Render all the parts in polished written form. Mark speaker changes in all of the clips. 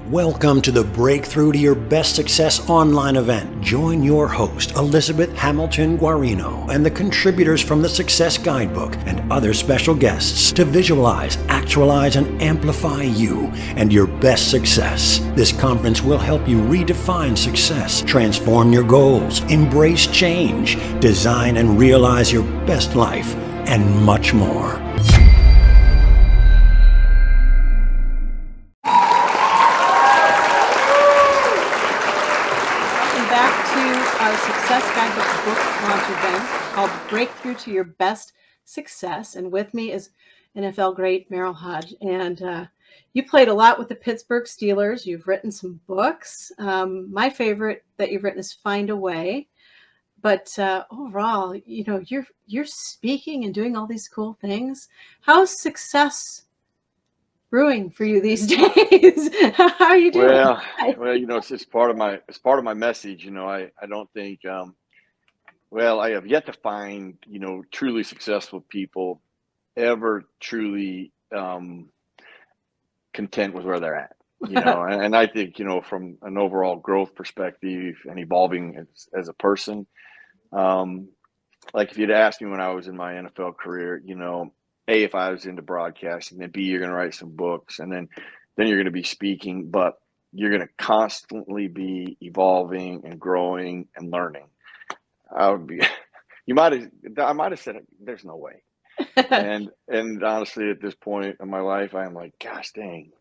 Speaker 1: Welcome to the Breakthrough to Your Best Success online event. Join your host, Elizabeth Hamilton-Guarino, and the contributors from the Success Guidebook and other special guests to visualize, actualize, and amplify you and your best success. This conference will help you redefine success, transform your goals, embrace change, design and realize your best life, and much more.
Speaker 2: Our Success Guidebook book launch event called Breakthrough to Your Best Success. And with me is NFL great Merril Hoge. And you played a lot with the Pittsburgh Steelers. You've written some books. My favorite that you've written is Find a Way. But overall, you know, you're speaking and doing all these cool things. How's success brewing for you these days? How are you doing?
Speaker 3: Well, you know, it's part of my message. You know, I don't think, I have yet to find, you know, truly successful people ever truly content with where they're at, you know, and I think, you know, from an overall growth perspective and evolving as a person, like if you'd asked me when I was in my NFL career, you know, A, if I was into broadcasting, then B, you're going to write some books, and then you're going to be speaking, but you're going to constantly be evolving and growing and learning. I might have said, there's no way. and honestly, at this point in my life, I am like, gosh dang,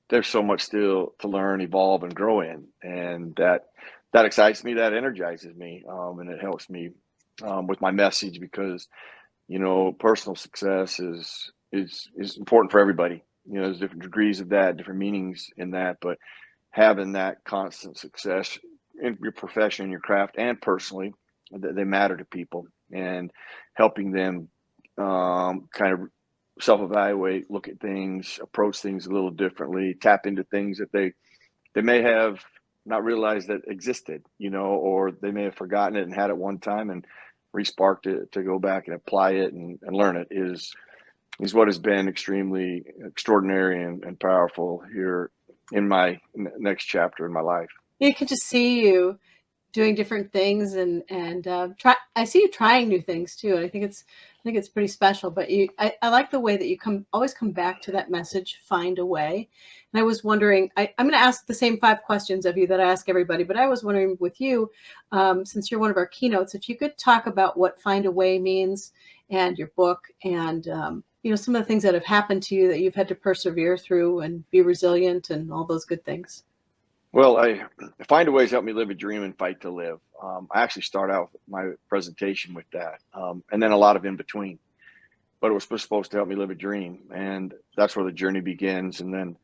Speaker 3: there's so much still to learn, evolve, and grow in. And that excites me, that energizes me, and it helps me with my message because, you know, personal success is important for everybody. You know, there's different degrees of that, different meanings in that, but having that constant success in your profession, your craft, and personally, they matter to people, and helping them kind of self-evaluate, look at things, approach things a little differently, tap into things that they may have not realized that existed, you know, or they may have forgotten it and had it one time and re-sparked it to go back and apply it and learn it is what has been extremely extraordinary and powerful here in my next chapter in my life.
Speaker 2: You can just see you doing different things and I see you trying new things too. And I think it's pretty special, but I like the way that you always come back to that message, find a way. And I was wondering, I'm going to ask the same 5 questions of you that I ask everybody, but I was wondering with you, since you're one of our keynotes, if you could talk about what find a way means and your book and, you know, some of the things that have happened to you that you've had to persevere through and be resilient and all those good things.
Speaker 3: Well, find a way has helped me live a dream and fight to live. I actually start out my presentation with that, and then a lot of in between. But it was supposed to help me live a dream, and that's where the journey begins. And then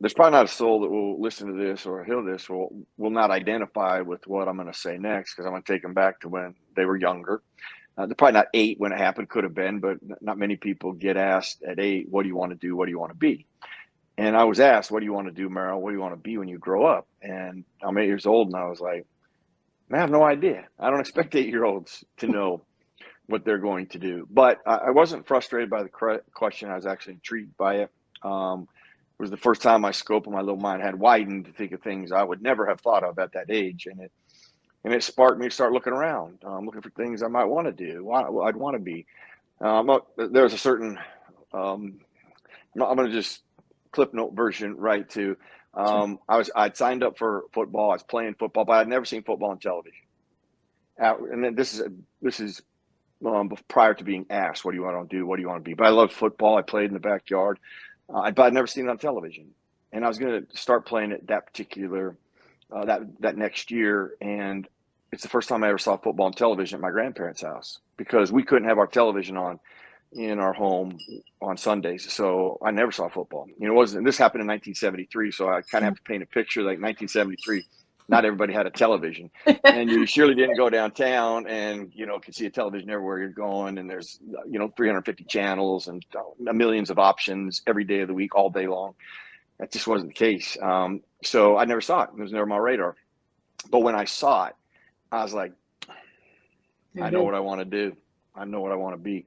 Speaker 3: there's probably not a soul that will listen to this or hear this or will not identify with what I'm going to say next, because I'm going to take them back to when they were younger. They're probably not 8 when it happened, could have been, but not many people get asked at 8, what do you want to do? What do you want to be? And I was asked, what do you want to do, Merril? What do you want to be when you grow up? And I'm 8 years old, and I was like, man, I have no idea. I don't expect 8-year-olds to know what they're going to do. But I wasn't frustrated by the question. I was actually intrigued by it. It was the first time my scope of my little mind had widened to think of things I would never have thought of at that age. And it sparked me to start looking around, looking for things I might want to do, I'd want to be. There's a certain, I'm going to just Clip Note version right to, I'd signed up for football. I was playing football, but I'd never seen football on television. And then this is prior to being asked, what do you want to do? What do you want to be? But I loved football. I played in the backyard, but I'd never seen it on television. And I was going to start playing it that particular, that next year. And it's the first time I ever saw football on television at my grandparents' house, because we couldn't have our television on in our home on Sundays. So I never saw football. You know, this happened in 1973. So I kind of have to paint a picture like 1973. Not everybody had a television, and you surely didn't go downtown and, you know, could see a television everywhere you're going. And there's, you know, 350 channels and millions of options every day of the week, all day long. That just wasn't the case. So I never saw it. It was never on my radar. But when I saw it, I was like, I know what I want to do. I know what I want to be.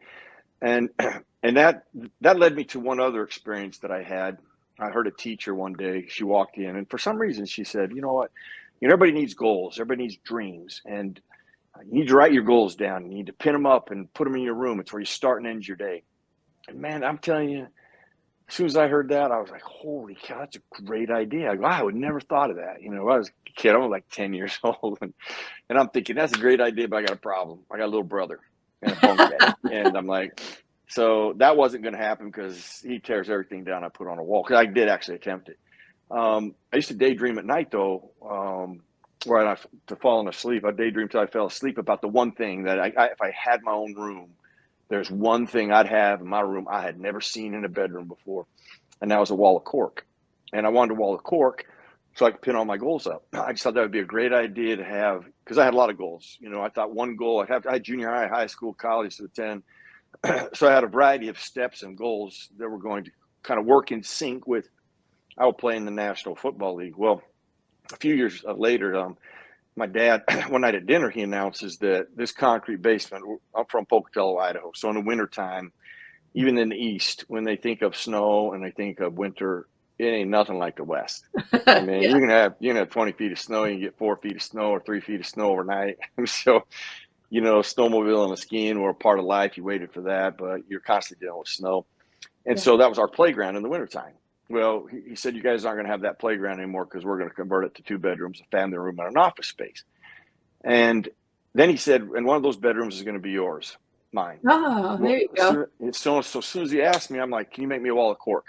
Speaker 3: And that led me to one other experience that I had I heard a teacher one day, she walked in, and for some reason she said, you know what, everybody needs goals, everybody needs dreams, and you need to write your goals down. You need to pin them up and put them in your room. It's where you start and end your day. And man, I'm telling you, as soon as I heard that, I was like, holy cow, that's a great idea. I would never thought of that. I was a kid, I was like 10 years old. And I'm thinking, that's a great idea, but I got a problem. I got a little brother and a bunk bed. And I'm like, so that wasn't going to happen because he tears everything down I put on a wall. Because I did actually attempt it. I used to daydream at night, though, to falling asleep. I daydreamed till I fell asleep about the one thing that if I had my own room, there's one thing I'd have in my room I had never seen in a bedroom before, and that was a wall of cork. And I wanted a wall of cork so I could pin all my goals up. I just thought that would be a great idea to have, because I had a lot of goals. I thought one goal I had junior high, high school, college to attend. So I had a variety of steps and goals that were going to kind of work in sync with I will play in the National Football League. Well, a few years later, my dad, one night at dinner, he announces that this concrete basement, I'm from Pocatello, Idaho. So in the wintertime, even in the East, when they think of snow and they think of winter, it ain't nothing like the West. I mean,
Speaker 2: Yeah.
Speaker 3: you can have 20 feet of snow, you can get 4 feet of snow or 3 feet of snow overnight. So, snowmobile and skiing were a part of life. You waited for that, but you're constantly dealing with snow. And so that was our playground in the wintertime. Well, he said, you guys aren't going to have that playground anymore because we're going to convert it to 2 bedrooms, a family room, and an office space. And then he said, and one of those bedrooms is going to be yours, mine.
Speaker 2: Oh, there you go.
Speaker 3: So as soon as he asked me, I'm like, can you make me a wall of cork?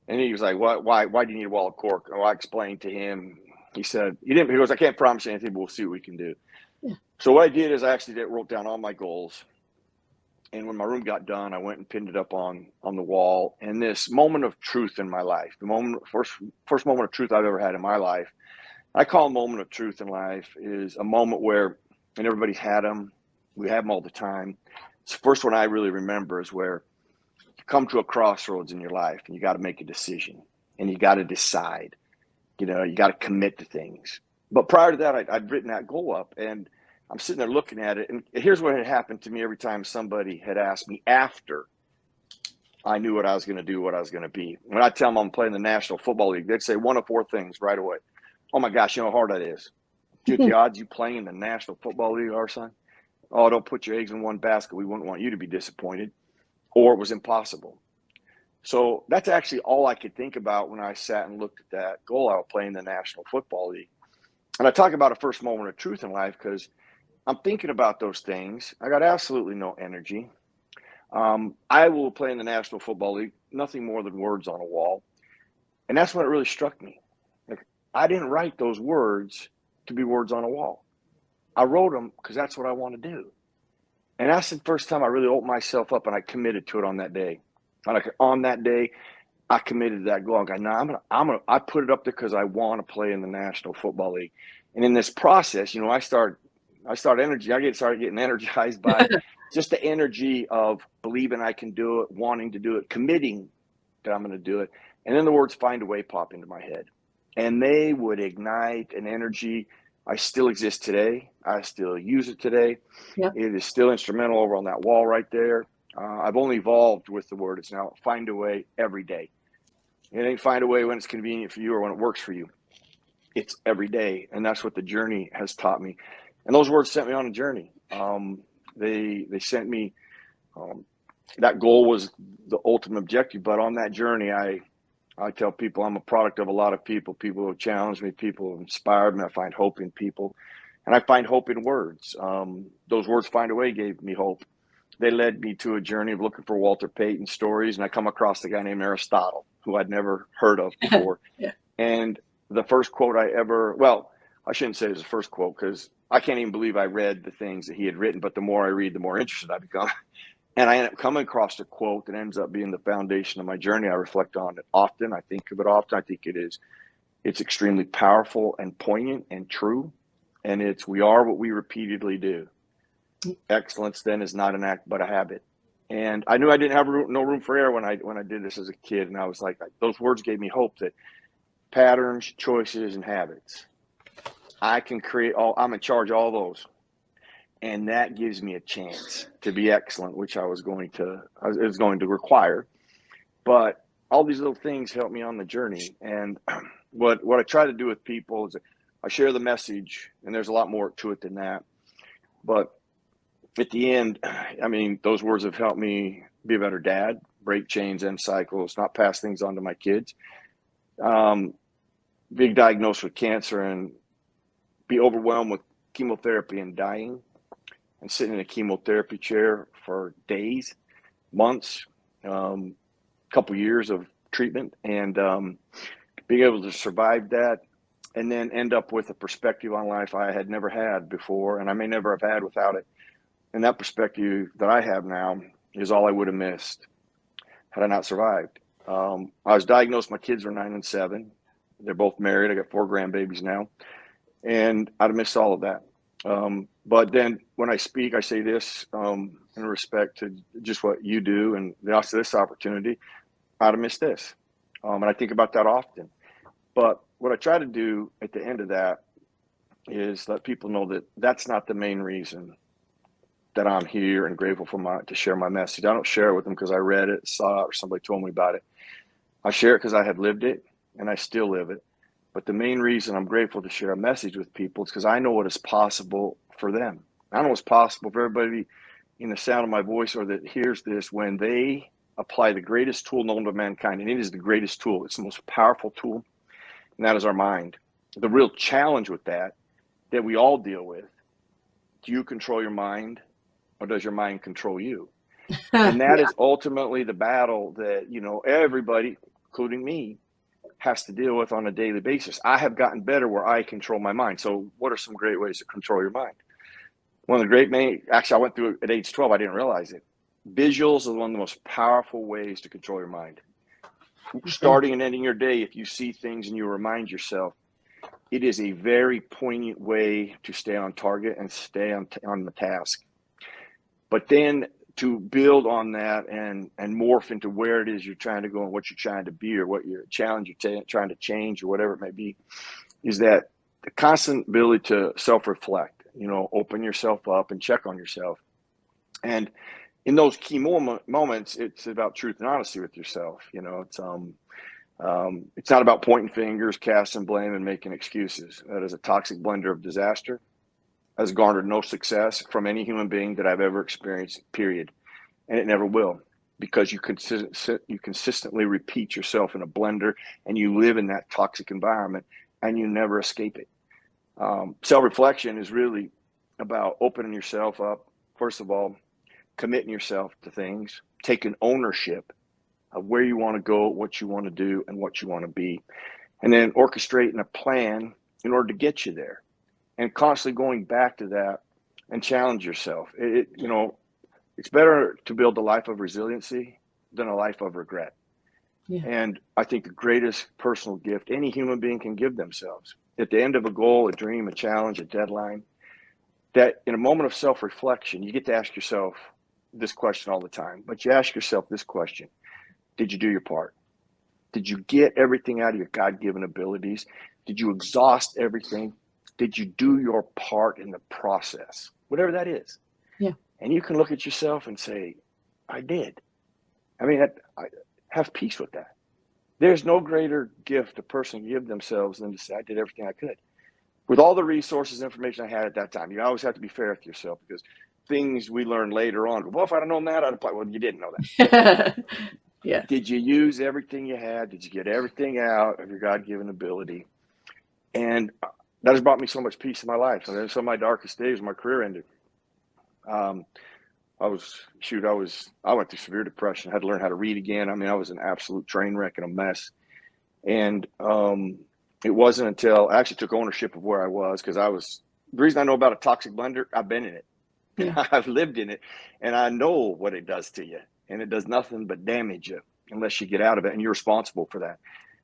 Speaker 3: And he was like, what? Why do you need a wall of cork? Oh, I explained to him. He said, he goes, I can't promise you anything, but we'll see what we can do.
Speaker 2: Yeah.
Speaker 3: So what I did is I actually wrote down all my goals. And when my room got done, I went and pinned it up on the wall. And this moment of truth in my life, the first moment of truth I've ever had in my life, I call a moment of truth in life is a moment where, and everybody's had them, we have them all the time. It's the first one I really remember is where you come to a crossroads in your life and you got to make a decision and you got to decide, you got to commit to things. But prior to that, I'd written that goal up and I'm sitting there looking at it, and here's what had happened to me every time somebody had asked me after I knew what I was going to do, what I was going to be. When I tell them I'm playing the National Football League, they'd say one of 4 things right away. Oh, my gosh, you know how hard that is. Do you the odds you playing in the National Football League are, son? Oh, don't put your eggs in one basket. We wouldn't want you to be disappointed. Or it was impossible. So that's actually all I could think about when I sat and looked at that goal I was playing the National Football League. And I talk about a first moment of truth in life because I'm thinking about those things. I got absolutely no energy. I will play in the National Football League, nothing more than words on a wall. And that's when it really struck me. Like, I didn't write those words to be words on a wall. I wrote them because that's what I want to do. And that's the first time I really opened myself up and I committed to it on that day. On that day, I committed to that goal. I'm like, no, I put it up there because I want to play in the National Football League. And in this process, I started getting energized by just the energy of believing I can do it, wanting to do it, committing that I'm going to do it. And then the words find a way pop into my head. And they would ignite an energy. I still exist today. I still use it today.
Speaker 2: Yep.
Speaker 3: It is still instrumental over on that wall right there. I've only evolved with the word. It's now find a way every day. It ain't find a way when it's convenient for you or when it works for you. It's every day. And that's what the journey has taught me. And those words sent me on a journey. They sent me, that goal was the ultimate objective. But on that journey, I tell people I'm a product of a lot of people. People have challenged me. People have inspired me. I find hope in people. And I find hope in words. Those words find a way gave me hope. They led me to a journey of looking for Walter Payton stories. And I come across a guy named Aristotle, who I'd never heard of before.
Speaker 2: Yeah.
Speaker 3: And the first quote I shouldn't say it was the first quote because I can't even believe I read the things that he had written. But the more I read, the more interested I become. And I end up coming across a quote that ends up being the foundation of my journey. I reflect on it often. I think of it often. I think it's extremely powerful and poignant and true. And it's, we are what we repeatedly do. Excellence then is not an act, but a habit. And I knew I didn't have no room for error when I did this as a kid. And I was like, those words gave me hope that patterns, choices, and habits, I can create I'm in charge of all those. And that gives me a chance to be excellent, which it was going to require. But all these little things help me on the journey. And what I try to do with people is I share the message, and there's a lot more to it than that. But at the end, I mean, those words have helped me be a better dad, break chains and cycles, not pass things on to my kids, being diagnosed with cancer and be overwhelmed with chemotherapy and dying and sitting in a chemotherapy chair for days, months, couple years of treatment, and being able to survive that and then end up with a perspective on life I had never had before, and I may never have had without it. And that perspective that I have now is all I would have missed had I not survived. I was diagnosed, my kids were 9 and 7. They're both married. I got 4 grandbabies now, and I'd have missed all of that. But then when I speak, I say this in respect to just what you do and also this opportunity, I'd have missed this. And I think about that often. But what I try to do at the end of that is let people know that that's not the main reason that I'm here and grateful for to share my message. I don't share it with them because I read it, saw it, or somebody told me about it. I share it because I had lived it and I still live it. But the main reason I'm grateful to share a message with people is because I know what is possible for them. I know what's possible for everybody in the sound of my voice or that hears this when they apply the greatest tool known to mankind. And it is the greatest tool. It's the most powerful tool, and that is our mind. The real challenge with that we all deal with, do you control your mind or does your mind control you? And that is ultimately the battle that, everybody, including me, has to deal with on a daily basis. I have gotten better where I control my mind. So what are some great ways to control your mind? One of the actually, I went through it at age 12. I didn't realize it. Visuals are one of the most powerful ways to control your mind. Starting and ending your day, if you see things and you remind yourself, it is a very poignant way to stay on target and stay on the task. But then to build on that and morph into where it is you're trying to go and what you're trying to be or what your challenge you're trying to change or whatever it may be, is that the constant ability to self-reflect, open yourself up and check on yourself. And in those key moments, it's about truth and honesty with yourself. It's not about pointing fingers, casting blame, and making excuses. That is a toxic blender of disaster. Has garnered no success from any human being that I've ever experienced, period. And it never will, because you consistently repeat yourself in a blender and you live in that toxic environment and you never escape it. Self-reflection is really about opening yourself up, first of all, committing yourself to things, taking ownership of where you want to go, what you want to do, and what you want to be, and then orchestrating a plan in order to get you there. And constantly going back to that and challenge yourself. It's better to build a life of resiliency than a life of regret. Yeah. And I think the greatest personal gift any human being can give themselves at the end of a goal, a dream, a challenge, a deadline, that in a moment of self-reflection, you get to ask yourself this question all the time, but you ask yourself this question: did you do your part? Did you get everything out of your God-given abilities? Did you exhaust everything? Did you do your part in the process? Whatever that is.
Speaker 2: Yeah.
Speaker 3: And you can look at yourself and say, I did. I have peace with that. There's no greater gift a person can give themselves than to say, I did everything I could. With all the resources, information I had at that time. You always have to be fair with yourself, because things we learn later on, well, if I'd have known that, I'd apply. Well, you didn't know that.
Speaker 2: Yeah.
Speaker 3: Did you use everything you had? Did you get everything out of your God-given ability? And that has brought me so much peace in my life. And then some of my darkest days, my career ended. I went through severe depression. I had to learn how to read again. I was an absolute train wreck and a mess. And it wasn't until I actually took ownership of where I was, because the reason I know about a toxic blender, I've been in it. Yeah. I've lived in it, and I know what it does to you. And it does nothing but damage you unless you get out of it, and you're responsible for that.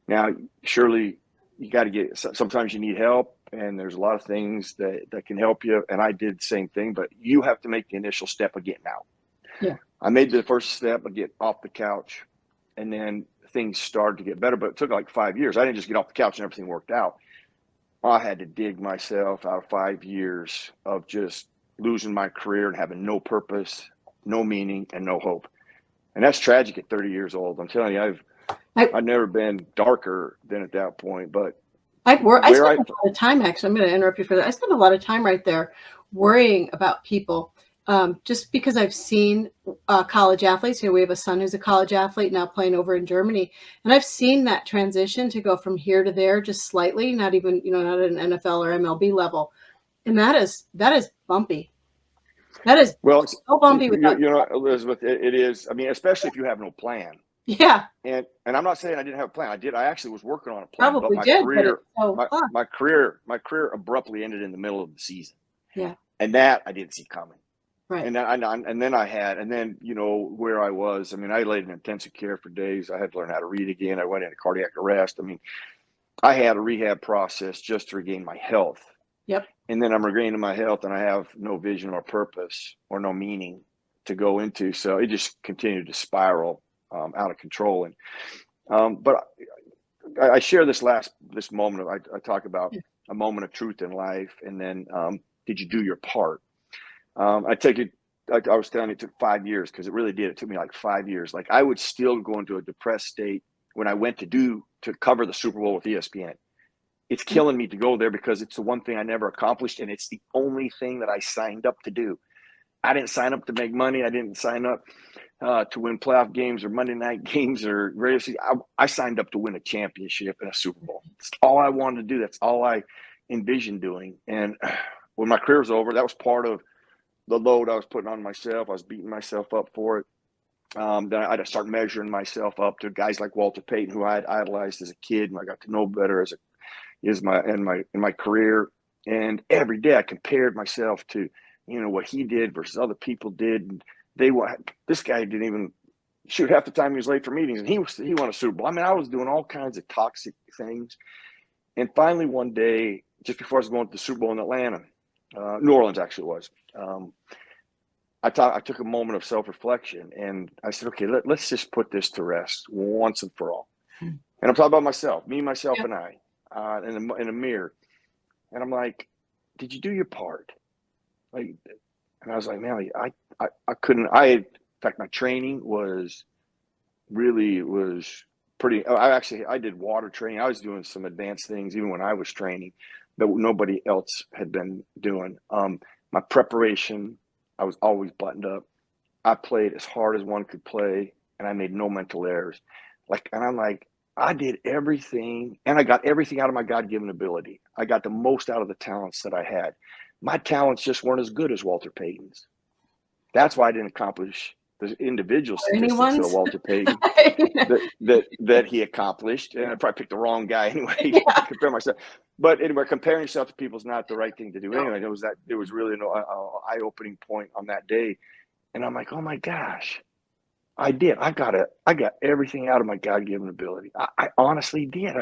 Speaker 3: Now, surely you got to sometimes you need help, and there's a lot of things that can help you. And I did the same thing, but you have to make the initial step of getting out.
Speaker 2: Yeah.
Speaker 3: I made the first step of get off the couch, and then things started to get better, but it took like 5 years. I didn't just get off the couch and everything worked out. I had to dig myself out of 5 years of just losing my career and having no purpose, no meaning, and no hope. And that's tragic at 30 years old. I'm telling you, I'd never been darker than at that point, but
Speaker 2: I
Speaker 3: where
Speaker 2: spent
Speaker 3: I,
Speaker 2: a lot of time, actually. I'm going to interrupt you for that. I spent a lot of time right there worrying about people, just because I've seen college athletes. We have a son who's a college athlete now playing over in Germany, and I've seen that transition to go from here to there just slightly, not even, not at an NFL or MLB level, and that is bumpy. That is
Speaker 3: well,
Speaker 2: so bumpy without.
Speaker 3: Elizabeth, it is. I mean, especially if you have no plan.
Speaker 2: Yeah,
Speaker 3: And I'm not saying I didn't have a plan. I did. I actually was working on a plan, but
Speaker 2: probably
Speaker 3: my
Speaker 2: did, but
Speaker 3: career,
Speaker 2: it's so fun.
Speaker 3: my career abruptly ended in the middle of the season.
Speaker 2: Yeah,
Speaker 3: And that I didn't see coming.
Speaker 2: right.
Speaker 3: And then where I was. I mean, I laid in intensive care for days. I had to learn how to read again. I went into cardiac arrest. I mean, I had a rehab process just to regain my health.
Speaker 2: Yep.
Speaker 3: And then I'm regaining my health, and I have no vision or purpose or no meaning to go into. So it just continued to spiral out of control. And but I share this moment. I talk about a moment of truth in life, and then did you do your part? I take it. Like I was telling you, it took 5 years, because it really did. It took me like 5 years. Like I would still go into a depressed state when I went to cover the Super Bowl with ESPN. It's killing me to go there, because it's the one thing I never accomplished, and it's the only thing that I signed up to do. I didn't sign up to make money. I didn't sign up to win playoff games or Monday night games or regular season. I signed up to win a championship and a Super Bowl. That's all I wanted to do. That's all I envisioned doing. And when my career was over, that was part of the load I was putting on myself. I was beating myself up for it. Then I had to start measuring myself up to guys like Walter Payton, who I had idolized as a kid, and I got to know better in my career. And every day I compared myself to what he did versus other people did. And this guy didn't even shoot half the time. He was late for meetings, and he won a Super Bowl. I mean, I was doing all kinds of toxic things. And finally, one day, just before I was going to the Super Bowl in Atlanta, New Orleans actually was. I took a moment of self-reflection, and I said, okay, let's just put this to rest once and for all. And I'm talking about myself, me, myself, and I, in a mirror. And I'm like, did you do your part? Like, and I was like, man, I couldn't. In fact, my training was pretty. I did water training. I was doing some advanced things even when I was training that nobody else had been doing. My preparation, I was always buttoned up. I played as hard as one could play, and I made no mental errors. And I'm like, I did everything, and I got everything out of my God-given ability. I got the most out of the talents that I had. My talents just weren't as good as Walter Payton's. That's why I didn't accomplish the individual statistics of Walter Payton that he accomplished. And I probably picked the wrong guy anyway to compare myself. But anyway, comparing yourself to people is not the right thing to do anyway. It was really an eye-opening point on that day. And I'm like, oh my gosh, I did. I got everything out of my God-given ability. I honestly did.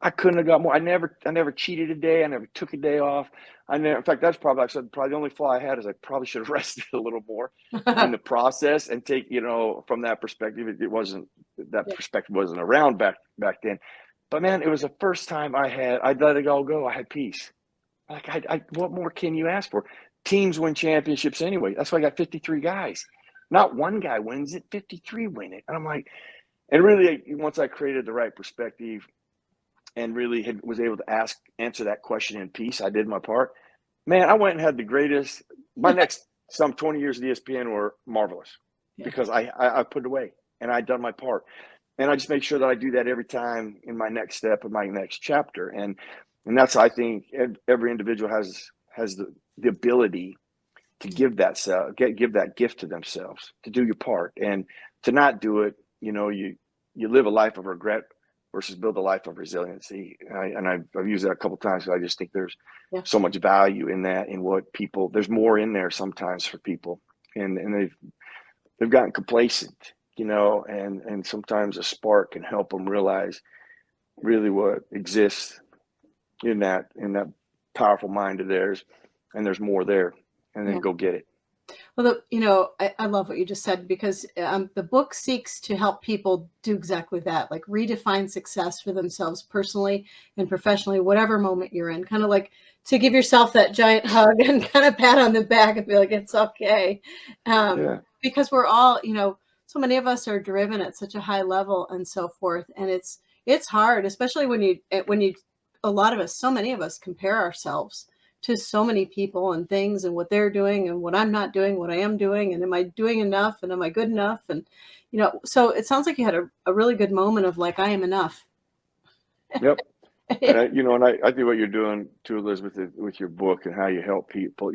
Speaker 3: I couldn't have got more. I never cheated a day. I never took a day off. In fact, that's probably the only flaw I had is I probably should have rested a little more in the process and take, from that perspective, perspective wasn't around back then. But man, it was the first time I'd let it all go. I had peace. Like what more can you ask for? Teams win championships anyway. That's why I got 53 guys. Not one guy wins it, 53 win it. And I'm like, and really, once I created the right perspective and really was able to answer that question in peace, I did my part. Man, I went and had the greatest. My next 20 years at ESPN were marvelous because I put it away and I'd done my part. And I just make sure that I do that every time in my next step of my next chapter. And that's, I think, every individual has the ability to give that gift to themselves, to do your part. And to not do it, you live a life of regret versus build a life of resiliency. I've used that a couple of times. I just think there's so much value in that, in what people, there's more in there sometimes for people. And they've gotten complacent, and sometimes a spark can help them realize really what exists in that powerful mind of theirs. And there's more there, and then go get it.
Speaker 2: Well, I love what you just said, because the book seeks to help people do exactly that, like redefine success for themselves personally and professionally, whatever moment you're in, kind of like to give yourself that giant hug and kind of pat on the back and be like, it's okay. Because we're all, so many of us are driven at such a high level and so forth. And it's hard, especially when you, a lot of us, so many of us compare ourselves to so many people and things and what they're doing and what I'm not doing, what I am doing. And am I doing enough? And am I good enough? And, so it sounds like you had a really good moment of like, I am enough.
Speaker 3: Yep. And I do what you're doing too, Elizabeth, with your book and how you help people.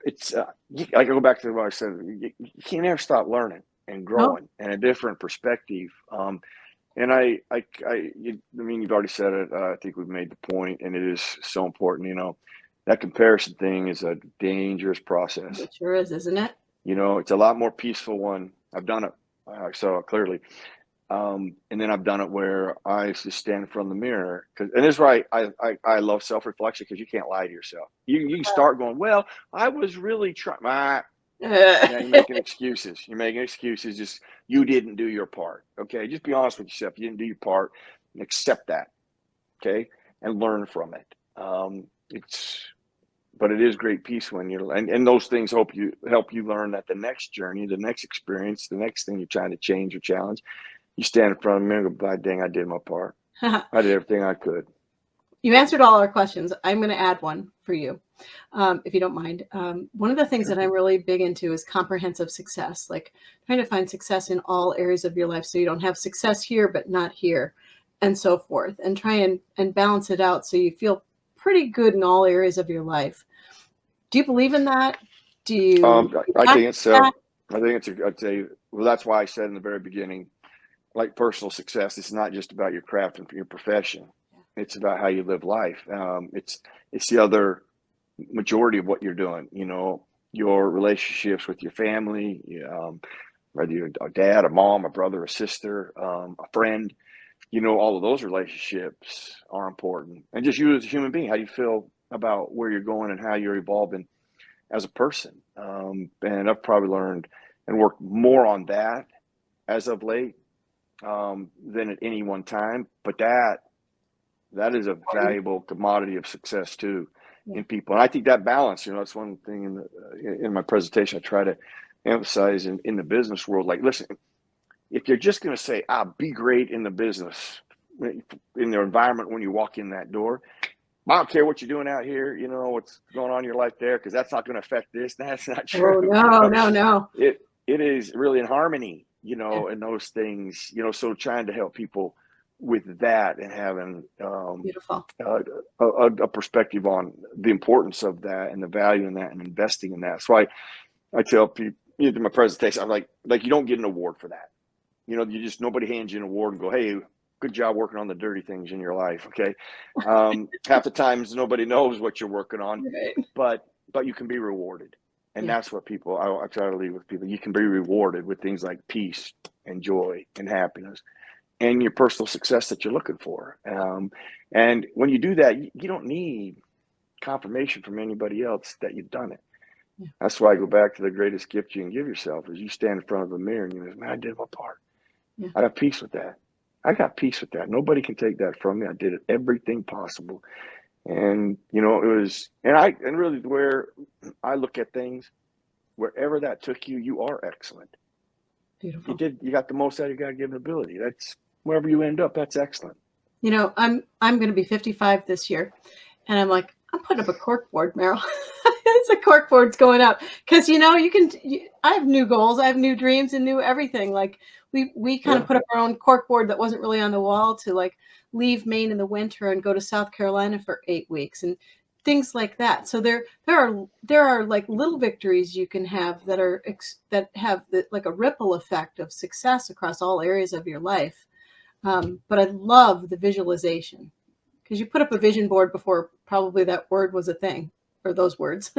Speaker 3: It's I go back to what I said. You can't ever stop learning and growing and a different perspective. And you've already said it. I think we've made the point, and it is so important. That comparison thing is a dangerous process.
Speaker 2: It sure is, isn't it?
Speaker 3: It's a lot more peaceful one. I've done it. I saw it clearly. And then I've done it where I just stand in front of the mirror. And this is why I love self-reflection, because you can't lie to yourself. You can start going, well, I was really trying. You're making excuses. Just, you didn't do your part. Okay. Just be honest with yourself. You didn't do your part, and accept that. Okay. And learn from it. But it is great peace when and those things help you learn that the next journey, the next experience, the next thing you're trying to change or challenge, you stand in front of me and go, by dang, I did my part. I did everything I could.
Speaker 2: You answered all our questions. I'm going to add one for you, if you don't mind. One of the things that I'm really big into is comprehensive success, like trying to find success in all areas of your life. So you don't have success here, but not here, and so forth, and try and balance it out so you feel pretty good in all areas of your life. Do you believe in that? Do you?
Speaker 3: I think it's so. I'd say, well, that's why I said in the very beginning, like personal success, it's not just about your craft and your profession. It's about how you live life. It's the other majority of what you're doing. Your relationships with your family, whether you're a dad, a mom, a brother, a sister, a friend. All of those relationships are important. And just you as a human being, how you feel about where you're going and how you're evolving as a person. And I've probably learned and worked more on that as of late than at any one time. But that is a valuable commodity of success too in people. And I think that balance, that's one thing in my presentation I try to emphasize in the business world. Like, listen, if you're just going to say, be great in the business, in the environment when you walk in that door, I don't care what you're doing out here, what's going on in your life there, because that's not going to affect this. That's not true.
Speaker 2: Oh, no.
Speaker 3: It is really in harmony, and those things, so trying to help people with that and having
Speaker 2: Beautiful.
Speaker 3: A perspective on the importance of that and the value in that and investing in that. That's why I tell people in my presentation, I'm like you don't get an award for that. Nobody hands you an award and go, hey, good job working on the dirty things in your life. Okay. Half the times nobody knows what you're working on, but you can be rewarded. And that's what I try to leave with people. You can be rewarded with things like peace and joy and happiness and your personal success that you're looking for. And when you do that, you don't need confirmation from anybody else that you've done it. Yeah. That's why I go back to the greatest gift you can give yourself is you stand in front of a mirror and you go, man, I did my part. Yeah. I got peace with that. Nobody can take that from me. I did everything possible. And, it was, and really where I look at things, wherever that took you, you are excellent.
Speaker 2: Beautiful.
Speaker 3: You got the most out of your God-given ability. That's wherever you end up, that's excellent.
Speaker 2: I'm going to be 55 this year. And I'm like, I'm putting up a cork board, Merril. It's a cork board's going up. Because, I have new goals. I have new dreams and new everything. Like we kind of put up our own cork board that wasn't really on the wall to like leave Maine in the winter and go to South Carolina for 8 weeks and things like that. So there are like little victories you can have that have like a ripple effect of success across all areas of your life. But I love the visualization because you put up a vision board before probably that word was a thing or those words.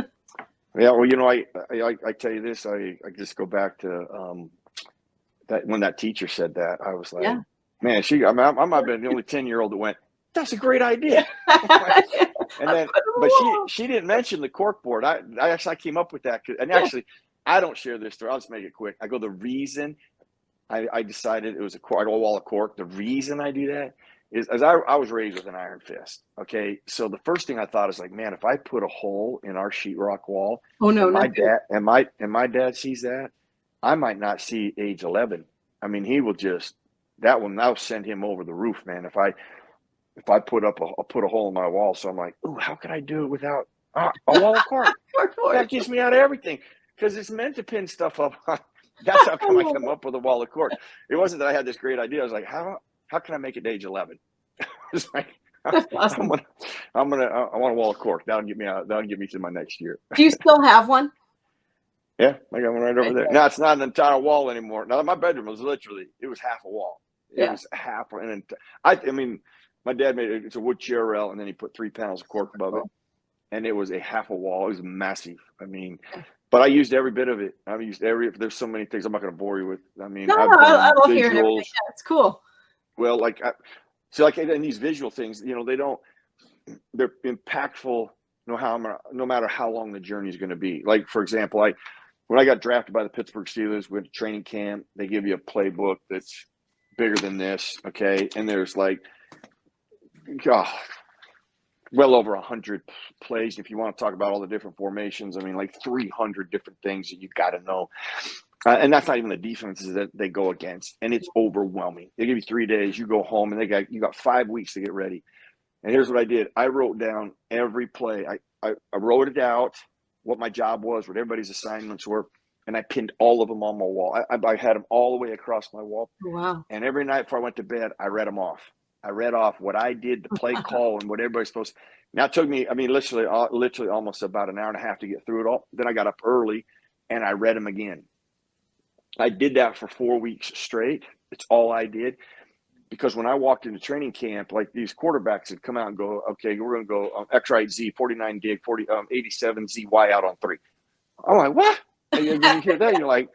Speaker 3: Yeah. Well, I tell you this, I just go back to that when that teacher said that, I was like, man, I might have been the only 10-year-old that went, that's a great idea. And then, but she didn't mention the cork board. I actually came up with that. And actually, I don't share this story. I'll just make it quick. I go, the reason I decided it was a wall of cork. The reason I do that is as I was raised with an iron fist. Okay. So the first thing I thought is like, man, if I put a hole in our sheetrock wall, my dad sees that, I might not see age 11. I mean, he will just, that will now send him over the roof, man. If I put a hole in my wall, so I'm like, ooh, how can I do it without a wall of cork? That gets me out of everything, because it's meant to pin stuff up. That's how come I come up with a wall of cork. It wasn't that I had this great idea. I was like, how can I make it to age 11? It's like,
Speaker 2: That's awesome.
Speaker 3: I want a wall of cork. That'll get me out. That'll get me to my next year.
Speaker 2: Do you still have one?
Speaker 3: Yeah, I got one right over there. Now it's not an entire wall anymore. Now my bedroom was it was half a wall. It was half. I mean, my dad made it. It's a wood chair rail, and then he put 3 panels of cork above it, and it was a half a wall. It was massive. I mean, but I used every bit of it. I used there's so many things I'm not going to bore you with. I mean,
Speaker 2: no,
Speaker 3: I've
Speaker 2: I
Speaker 3: done
Speaker 2: love hearing everything.
Speaker 3: visuals.
Speaker 2: Yeah, it's cool.
Speaker 3: Well, in these visual things, they're impactful no matter how long the journey is going to be. Like, for example, when I got drafted by the Pittsburgh Steelers, went to training camp, they give you a playbook that's bigger than this, okay? And there's like, well over 100 plays. If you want to talk about all the different formations, I mean, like 300 different things that you got to know. And that's not even the defenses that they go against. And it's overwhelming. They give you 3 days, you go home, and you got 5 weeks to get ready. And here's what I did. I wrote down every play. I wrote it out, what my job was, what everybody's assignments were, and I pinned all of them on my wall. I had them all the way across my wall.
Speaker 2: Wow.
Speaker 3: And every night before I went to bed, I read them off. I read off what I did, the play call, and what everybody's supposed to. Now, it took me, literally almost about an hour and a half to get through it all. Then I got up early, and I read them again. I did that for 4 weeks straight. It's all I did. Because when I walked into training camp, like these quarterbacks would come out and go, okay, we're going to go X, right, Z, 49 dig, 87 Z, Y out on 3. I'm like, what? And when you hear that, you're like,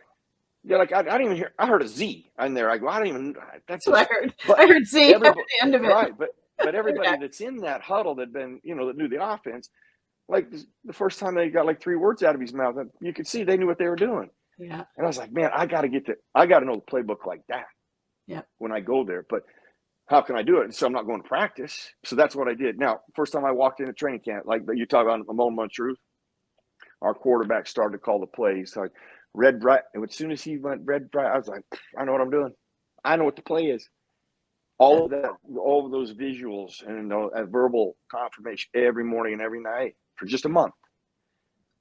Speaker 3: I didn't even hear. I heard a Z in there. I go, I don't even. That's
Speaker 2: what I heard. I heard Z at the end of it.
Speaker 3: Right, but everybody that's in that huddle that knew the offense, like the first time they got like 3 words out of his mouth, you could see they knew what they were doing.
Speaker 2: Yeah.
Speaker 3: And I was like, man, I got to know the playbook like that.
Speaker 2: Yeah. When
Speaker 3: I go there, but how can I do it? And so I'm not going to practice. So that's what I did. Now, first time I walked into training camp, like you talk about a moment of truth, our quarterback started to call the plays. So red, bright. And as soon as he went red, bright, I was like, I know what I'm doing. I know what the play is. All of that, all of those visuals and a verbal confirmation every morning and every night for just a month.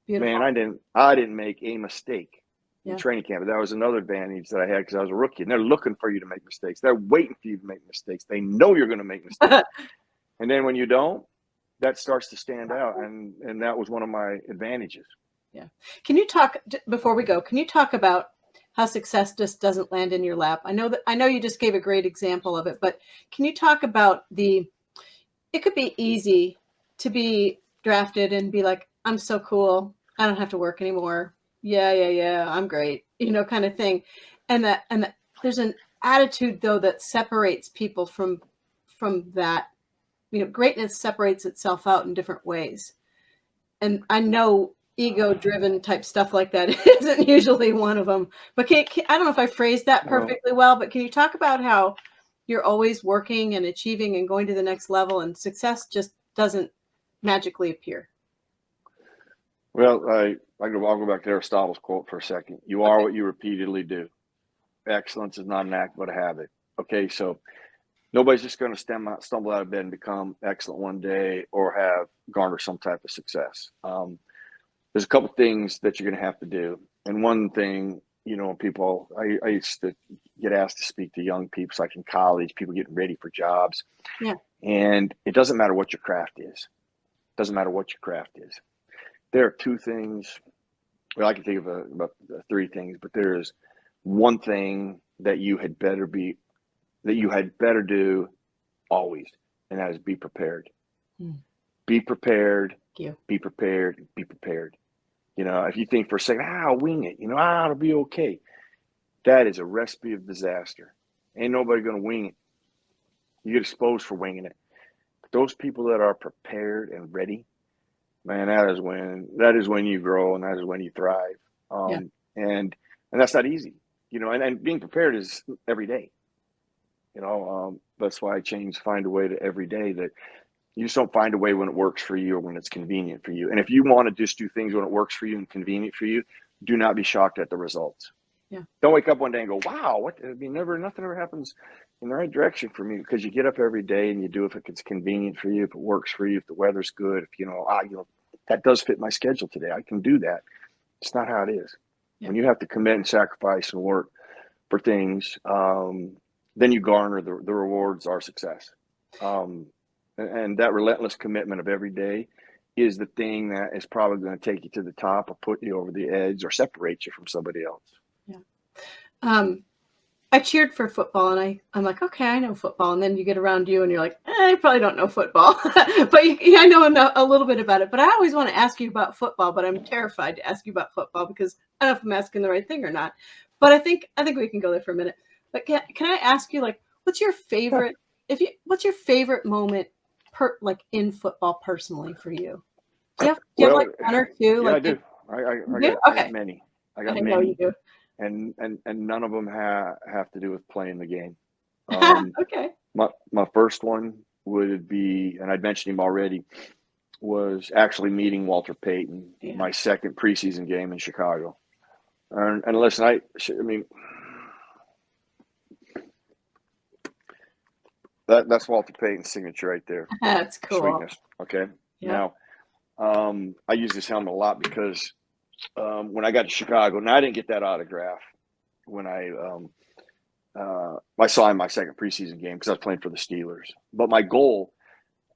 Speaker 3: Beautiful. Man, I didn't make a mistake in training camp. That was another advantage that I had because I was a rookie. And they're looking for you to make mistakes. They're waiting for you to make mistakes. They know you're going to make mistakes. And then when you don't, that starts to stand out. And that was one of my advantages.
Speaker 2: Yeah. Can you talk, before we go, can you talk about how success just doesn't land in your lap? I know you just gave a great example of it, but can you talk about it could be easy to be drafted and be like, I'm so cool. I don't have to work anymore. Yeah. I'm great. Kind of thing. And that there's an attitude though, that separates people from that, greatness separates itself out in different ways. And I know ego-driven type stuff like that isn't usually one of them. But I don't know if I phrased that perfectly well, but can you talk about how you're always working and achieving and going to the next level, and success just doesn't magically appear?
Speaker 3: Well, I'll go back to Aristotle's quote for a second. You are what you repeatedly do. Excellence is not an act, but a habit. Okay, so nobody's just going to stumble out of bed and become excellent one day or garner some type of success. There's a couple things that you're going to have to do. And one thing, people, I used to get asked to speak to young people, like in college, people getting ready for jobs.
Speaker 2: Yeah.
Speaker 3: And it doesn't matter what your craft is. There are 2 things. Well, I can think of about 3 things, but there is one thing that you had better do always, and that is be prepared. Be prepared. Be prepared. Be prepared. If you think for a second, I'll wing it. It'll be okay. That is a recipe of disaster. Ain't nobody going to wing it. You get exposed for winging it. But those people that are prepared and ready, man, that is when you grow and that is when you thrive. And that's not easy, and being prepared is every day. That's why I find a way to every day, that you just don't find a way when it works for you or when it's convenient for you. And if you want to just do things when it works for you and convenient for you, do not be shocked at the results.
Speaker 2: Yeah.
Speaker 3: Don't wake up one day and go, wow, what? I mean, nothing ever happens in the right direction for me, because you get up every day and you do it if it's convenient for you, if it works for you, if the weather's good, if that does fit my schedule today, I can do that. It's not how it is.
Speaker 2: Yeah.
Speaker 3: When you have to commit and sacrifice and work for things, then you garner the rewards are success. And that relentless commitment of every day is the thing that is probably going to take you to the top or put you over the edge or separate you from somebody else.
Speaker 2: Yeah. I cheered for football, and I'm like, okay, I know football. And then you get around you and you're like, I probably don't know football, but I know a little bit about it. But I always want to ask you about football, but I'm terrified to ask you about football because I don't know if I'm asking the right thing or not. But I think we can go there for a minute. But can I ask you, like, what's your favorite, what's your favorite moment in football personally for you? Do you have like one or two?
Speaker 3: Yeah,
Speaker 2: like
Speaker 3: I do. I got many. I got
Speaker 2: I
Speaker 3: many.
Speaker 2: know you do.
Speaker 3: And none of them have to do with playing the game.
Speaker 2: Okay.
Speaker 3: My first one would be, and I'd mentioned him already, was actually meeting Walter Payton, my second preseason game in Chicago. And listen, I mean, that's Walter Payton's signature right there.
Speaker 2: That's cool.
Speaker 3: Sweetness. Okay. Yeah. Now, I use this helmet a lot because when I got to Chicago, now I didn't get that autograph when I saw him my second preseason game because I was playing for the Steelers. But my goal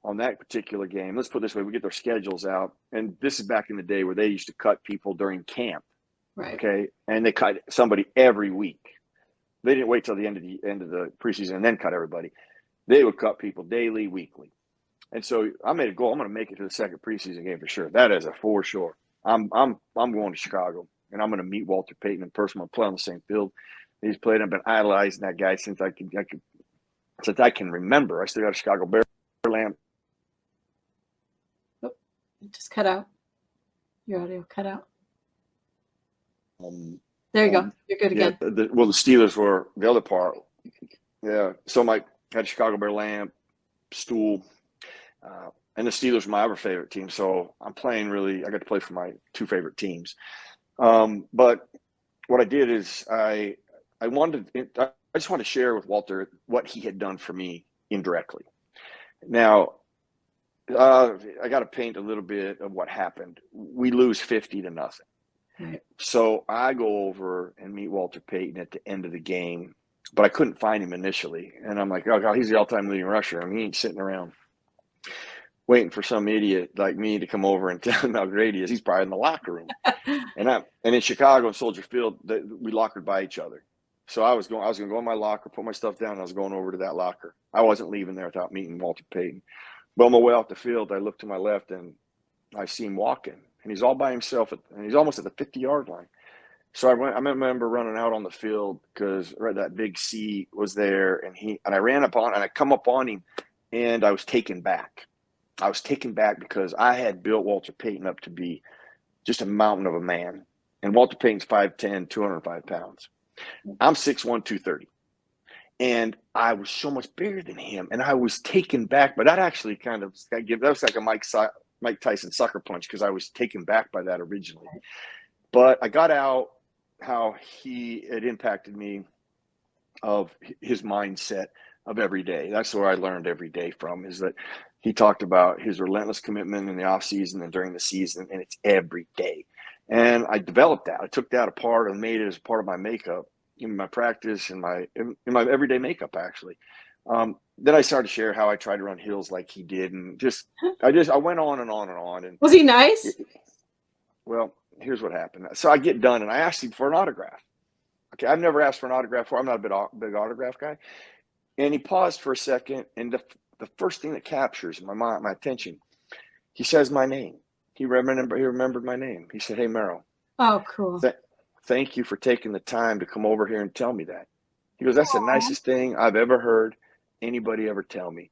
Speaker 3: on that particular game, let's put it this way, we get their schedules out, and this is back in the day where they used to cut people during camp.
Speaker 2: Right.
Speaker 3: Okay. And they cut somebody every week. They didn't wait till the end of the preseason and then cut everybody. They would cut people daily, weekly. And so I made a goal. I'm going to make it to the second preseason game for sure. That is a for sure. I'm going to Chicago, and I'm going to meet Walter Payton in person. I'm playing on the same field he's played. I've been idolizing that guy since I can remember. I still got a Chicago Bear lamp.
Speaker 2: Oh, it just cut out. Your audio cut out. There you go. You're good again.
Speaker 3: The Steelers were the other part. Yeah. So I had a Chicago Bear lamp, stool, and the Steelers were my other favorite team. So I'm playing I got to play for my two favorite teams. But what I did is I just wanted to share with Walter what he had done for me indirectly. Now, I got to paint a little bit of what happened. We lose 50-0.
Speaker 2: Right.
Speaker 3: So I go over and meet Walter Payton at the end of the game, but I couldn't find him initially. And I'm like, oh, God, he's the all-time leading rusher. I mean, he ain't sitting around waiting for some idiot like me to come over and tell him how great he is. He's probably in the locker room. And in Chicago and Soldier Field, we lockered by each other. So I was going to go in my locker, put my stuff down, and I was going over to that locker. I wasn't leaving there without meeting Walter Payton. But on my way off the field, I looked to my left and I see him walking, and he's all by himself, and he's almost at the 50-yard line. So I remember running out on the field because that big C was there, and I ran up on, and I come up on him, and I was taken back. I was taken back because I had built Walter Payton up to be just a mountain of a man, and Walter Payton's 5'10", 205 pounds. I'm 6'1", 230. And I was so much bigger than him, and I was taken back. But that actually that was like a Mike Tyson sucker punch because I was taken back by that originally. But I got out how it impacted me of his mindset of every day. That's where I learned every day from, is that he talked about his relentless commitment in the off season and during the season, and it's every day. And I developed that. I took that apart and made it as part of my makeup, in my practice, in my everyday makeup, actually. Then I started to share how I tried to run hills like he did, and I went on and on and on. And
Speaker 2: was he nice?
Speaker 3: Well, here's what happened. So I get done, and I asked him for an autograph. Okay, I've never asked for an autograph before. I'm not a big autograph guy. And he paused for a second, and the first thing that captures my attention, he says my name. He remembered my name. He said, "Hey, Merril."
Speaker 2: Oh, cool.
Speaker 3: Thank you for taking the time to come over here and tell me that. He goes, "That's the nicest thing I've ever heard anybody ever tell me."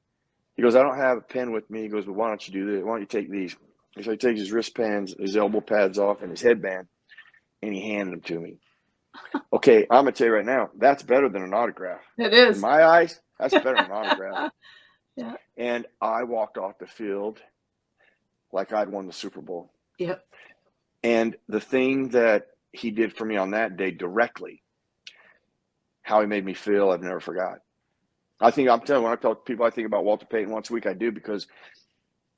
Speaker 3: He goes, "I don't have a pen with me." He goes, "But why don't you do this? Why don't you take these?" So he takes his wristbands, his elbow pads off, and his headband, and he handed them to me. Okay, I'm going to tell you right now, that's better than an autograph.
Speaker 2: It is.
Speaker 3: In my eyes, that's better than an autograph.
Speaker 2: Yeah.
Speaker 3: And I walked off the field like I'd won the Super Bowl.
Speaker 2: Yep.
Speaker 3: And the thing that he did for me on that day directly how he made me feel, I've never forgot. I'm telling you, when I talk to people, I think about Walter Payton once a week. I do, because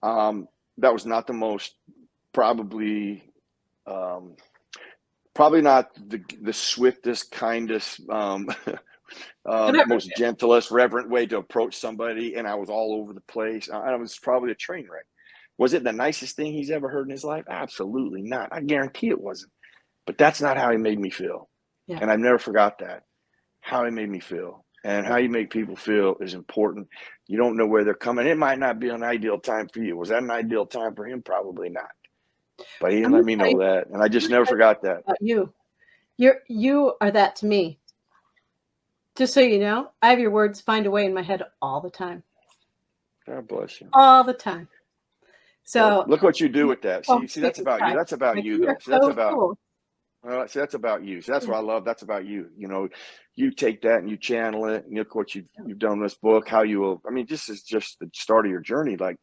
Speaker 3: that was not the most, probably not the swiftest, kindest, most gentlest, reverent way to approach somebody. And I was all over the place. I was probably a train wreck. Was it the nicest thing he's ever heard in his life? Absolutely not. I guarantee it wasn't. But that's not how he made me feel.
Speaker 2: Yeah.
Speaker 3: And I've never forgot that. How he made me feel. And how you make people feel is important. You don't know where they're coming. It might not be an ideal time for you. Was that an ideal time for him? Probably not. But he didn't let me know that. And I just never forgot that.
Speaker 2: You are that to me. Just so you know, I have your words find a way in my head all the time.
Speaker 3: God bless you.
Speaker 2: All the time. So
Speaker 3: look what you do with that. See, that's about you. That's about you, though. So that's about
Speaker 2: cool.
Speaker 3: See, that's about you. So that's what I love. That's about you. You know, you take that and you channel it, and look what you've done in this book. How you will. I mean, this is just the start of your journey. Like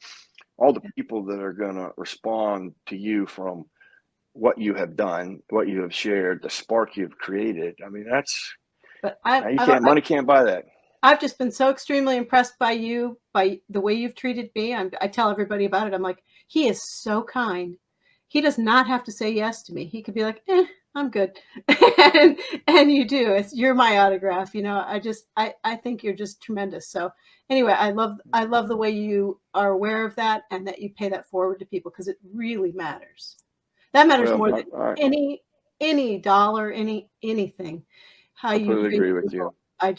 Speaker 3: all the people that are going to respond to you from what you have done, what you have shared, the spark you've created. I mean, that's.
Speaker 2: But
Speaker 3: money can't buy that.
Speaker 2: I've just been so extremely impressed by you, by the way you've treated me. I tell everybody about it. I'm like, he is so kind. He does not have to say yes to me. He could be like, I'm good. and you do. You're my autograph. You know, I think you're just tremendous. So anyway, I love the way you are aware of that and that you pay that forward to people, because it really matters. That matters more than any dollar, anything. How
Speaker 3: I completely agree with you.
Speaker 2: I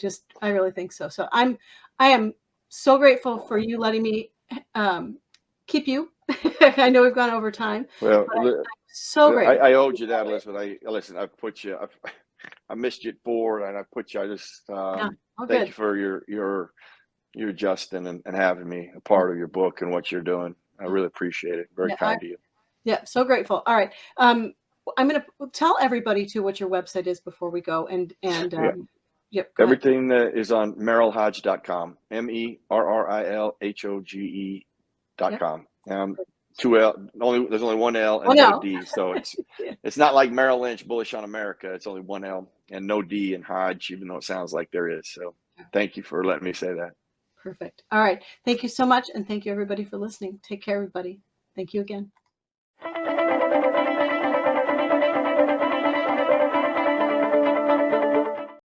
Speaker 2: really think so. So I am so grateful for you letting me keep you. I know we've gone over time.
Speaker 3: Well,
Speaker 2: I'm so grateful.
Speaker 3: I owed you that, Elizabeth. Listen, I put you. I missed you at 4, and I put you. I just thank you for your Justin and having me a part of your book and what you're doing. I really appreciate it. Very kind to you.
Speaker 2: Yeah, so grateful. All right. I'm going to tell everybody too what your website is before we go. Yep.
Speaker 3: Everything that is on merrilhoge.com, MERRILHOGE.com. 2 L. There's only 1 L and no D. So it's not like Merrill Lynch, bullish on America. It's only 1 L and no D in Hodge, even though it sounds like there is. So thank you for letting me say that.
Speaker 2: Perfect. All right. Thank you so much. And thank you everybody for listening. Take care, everybody. Thank you again.